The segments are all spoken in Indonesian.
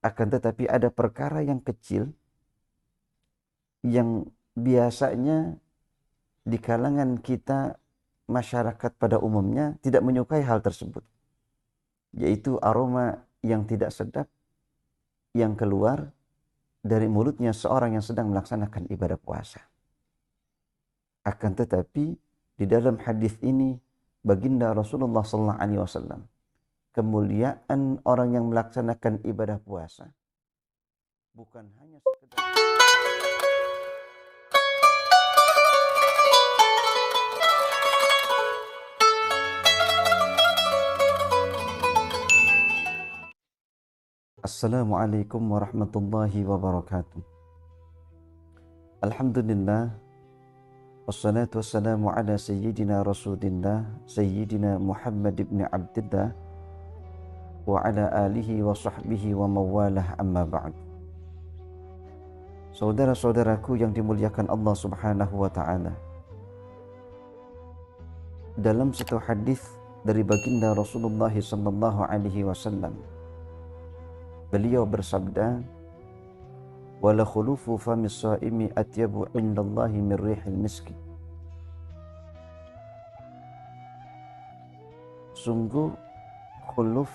Akan tetapi ada perkara yang kecil yang biasanya di kalangan kita masyarakat pada umumnya tidak menyukai hal tersebut, yaitu aroma yang tidak sedap yang keluar dari mulutnya seorang yang sedang melaksanakan ibadah puasa. Akan tetapi di dalam hadis ini baginda Rasulullah SAW, kemuliaan orang yang melaksanakan ibadah puasa bukan hanya sekedar. Assalamualaikum warahmatullahi wabarakatuh. Alhamdulillah, wassalatu wassalamu ala sayyidina Rasulillah, sayyidina Muhammad ibn Abdillah wa ala alihi wa sahbihi wa mawalah, amma ba'd. Saudara-saudaraku yang dimuliakan Allah Subhanahu wa ta'ala, dalam satu hadis dari baginda Rasulullah sallallahu alaihi wasallam, beliau bersabda, wala khulufu famis shaimi atyabu indallahi min rihil miski. Sungguh khuluf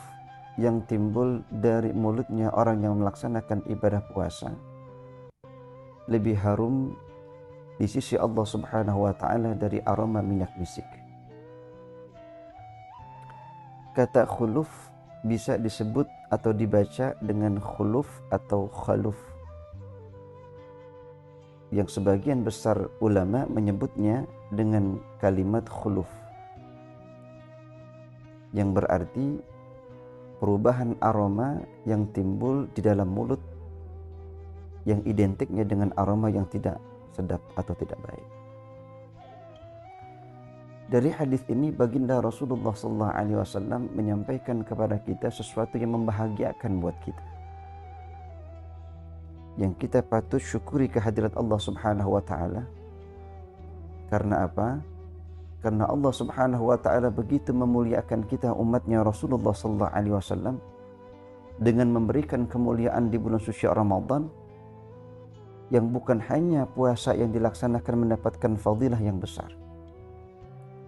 yang timbul dari mulutnya orang yang melaksanakan ibadah puasa lebih harum di sisi Allah Subhanahu wa ta'ala dari aroma minyak misik. Kata khuluf bisa disebut atau dibaca dengan khuluf atau khaluf, yang sebagian besar ulama menyebutnya dengan kalimat khuluf, yang berarti perubahan aroma yang timbul di dalam mulut yang identiknya dengan aroma yang tidak sedap atau tidak baik. Dari hadis ini baginda Rasulullah SAW menyampaikan kepada kita sesuatu yang membahagiakan buat kita, yang kita patut syukuri kehadirat Allah Subhanahu wa ta'ala. Karena apa? Karena Allah Subhanahu wa ta'ala begitu memuliakan kita umatnya Rasulullah SAW dengan memberikan kemuliaan di bulan suci Ramadan, yang bukan hanya puasa yang dilaksanakan mendapatkan fadilah yang besar,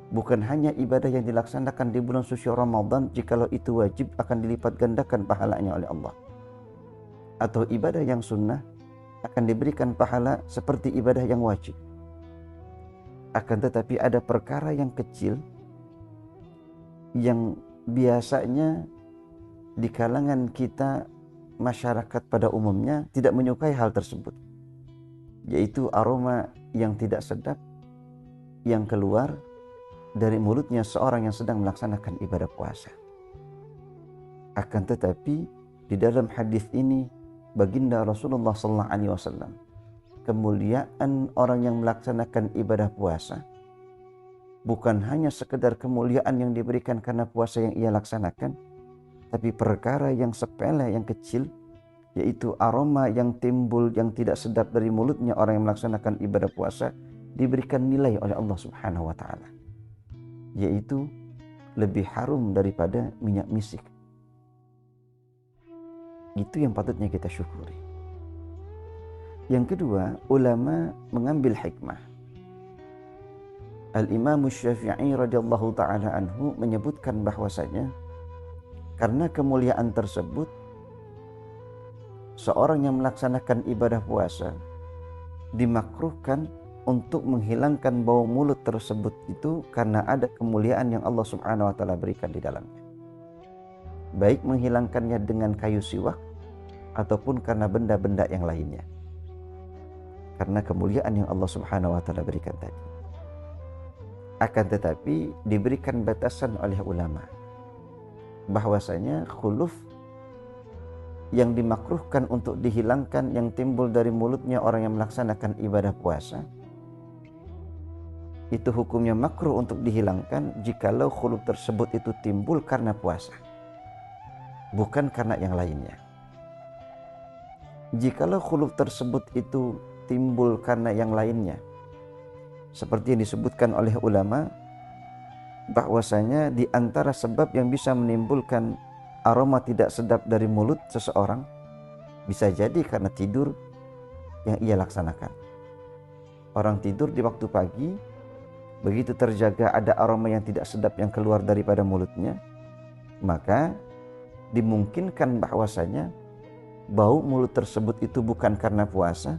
bukan hanya ibadah yang dilaksanakan di bulan suci Ramadan jikalau itu wajib akan dilipat gandakan pahalanya oleh Allah, atau ibadah yang sunnah akan diberikan pahala seperti ibadah yang wajib. Akan tetapi ada perkara yang kecil yang biasanya di kalangan kita masyarakat pada umumnya tidak menyukai hal tersebut, yaitu aroma yang tidak sedap yang keluar dari mulutnya seorang yang sedang melaksanakan ibadah puasa. Akan tetapi di dalam hadis ini baginda Rasulullah SAW, kemuliaan orang yang melaksanakan ibadah puasa bukan hanya sekedar kemuliaan yang diberikan karena puasa yang ia laksanakan, tapi perkara yang sepele, yang kecil, yaitu aroma yang timbul yang tidak sedap dari mulutnya orang yang melaksanakan ibadah puasa diberikan nilai oleh Allah Subhanahu wa ta'ala, yaitu lebih harum daripada minyak misik. Itu yang patutnya kita syukuri. Yang kedua, ulama mengambil hikmah. Al-Imam Syafi'i radhiyallahu ta'ala anhu menyebutkan bahwasanya karena kemuliaan tersebut, seorang yang melaksanakan ibadah puasa dimakruhkan untuk menghilangkan bau mulut tersebut itu karena ada kemuliaan yang Allah Subhanahu wa ta'ala berikan di dalamnya, baik menghilangkannya dengan kayu siwak ataupun karena benda-benda yang lainnya, karena kemuliaan yang Allah Subhanahu wa ta'ala berikan tadi. Akan tetapi diberikan batasan oleh ulama bahwasanya khuluf yang dimakruhkan untuk dihilangkan yang timbul dari mulutnya orang yang melaksanakan ibadah puasa itu hukumnya makruh untuk dihilangkan jikalau khuluf tersebut itu timbul karena puasa, bukan karena yang lainnya. Jikalau khuluf tersebut itu timbul karena yang lainnya, seperti yang disebutkan oleh ulama bahwasanya di antara sebab yang bisa menimbulkan aroma tidak sedap dari mulut seseorang Bisa jadi karena tidur yang ia laksanakan. Orang tidur di waktu pagi, begitu terjaga ada aroma yang tidak sedap yang keluar daripada mulutnya, maka dimungkinkan bahwasanya bau mulut tersebut itu bukan karena puasa,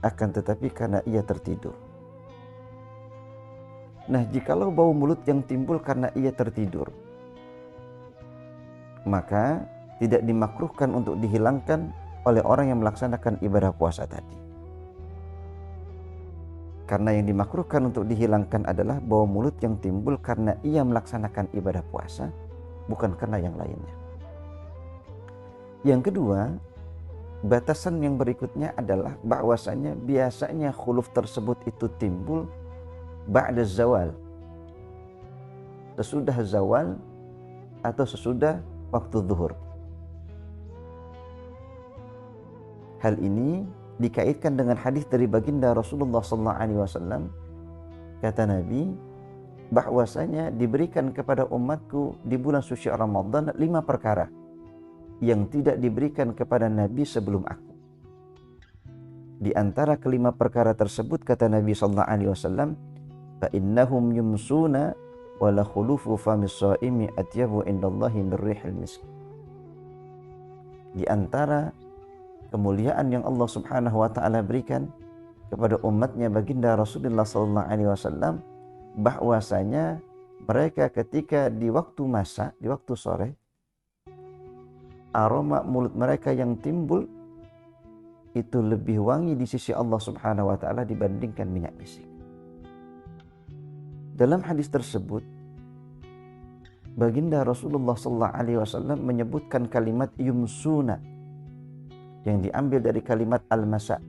akan tetapi karena ia tertidur. Nah, jikalau bau mulut yang timbul karena ia tertidur, maka tidak dimakruhkan untuk dihilangkan oleh orang yang melaksanakan ibadah puasa tadi. Karena yang dimakruhkan untuk dihilangkan adalah bau mulut yang timbul karena ia melaksanakan ibadah puasa, bukan karena yang lainnya. Yang kedua, batasan yang berikutnya adalah bahwasanya biasanya khuluf tersebut itu timbul ba'da zawal, sesudah zawal atau sesudah waktu zuhur. Hal ini dikaitkan dengan hadis dari baginda Rasulullah SAW. Kata Nabi, bahwasanya diberikan kepada umatku di bulan suci Ramadan 5 perkara yang tidak diberikan kepada Nabi sebelum aku. Di antara kelima perkara tersebut, kata Nabi SAW, fa innahum yumsuna wa la khulufu famis shaimi atyabu indallahi min rihil misk. Di antara kemuliaan yang Allah Subhanahu wa taala berikan kepada umatnya baginda Rasulullah SAW, bahwasanya mereka ketika di waktu masa, di waktu sore, aroma mulut mereka yang timbul itu lebih wangi di sisi Allah Subhanahu wa taala dibandingkan minyak misik. Dalam hadis tersebut, baginda Rasulullah SAW menyebutkan kalimat yumsuna yang diambil dari kalimat al-masa,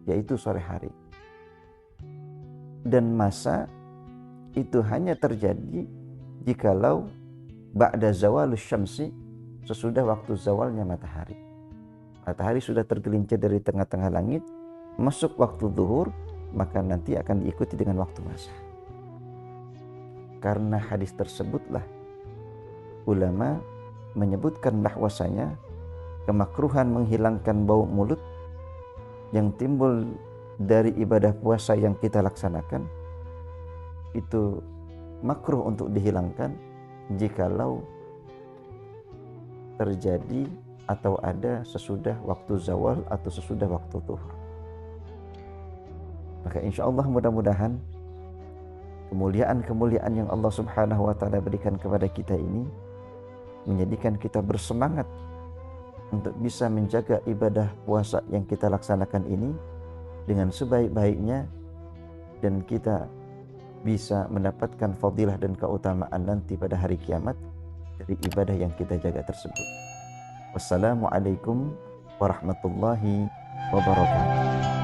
yaitu sore hari. Dan masa itu hanya terjadi jikalau ba'da zawalus syamsi, sesudah waktu zawalnya matahari. Matahari sudah tergelincir dari tengah-tengah langit, masuk waktu zuhur, maka nanti akan diikuti dengan waktu masa. Karena hadis tersebutlah ulama menyebutkan bahwasanya kemakruhan menghilangkan bau mulut yang timbul dari ibadah puasa yang kita laksanakan itu makruh untuk dihilangkan jikalau terjadi atau ada sesudah waktu zawal atau sesudah waktu zuhur. Maka insya Allah mudah-mudahan kemuliaan-kemuliaan yang Allah Subhanahu wa taala berikan kepada kita ini menjadikan kita bersemangat untuk bisa menjaga ibadah puasa yang kita laksanakan ini dengan sebaik-baiknya, dan kita bisa mendapatkan fadilah dan keutamaan nanti pada hari kiamat dari ibadah yang kita jaga tersebut. Wassalamualaikum warahmatullahi wabarakatuh.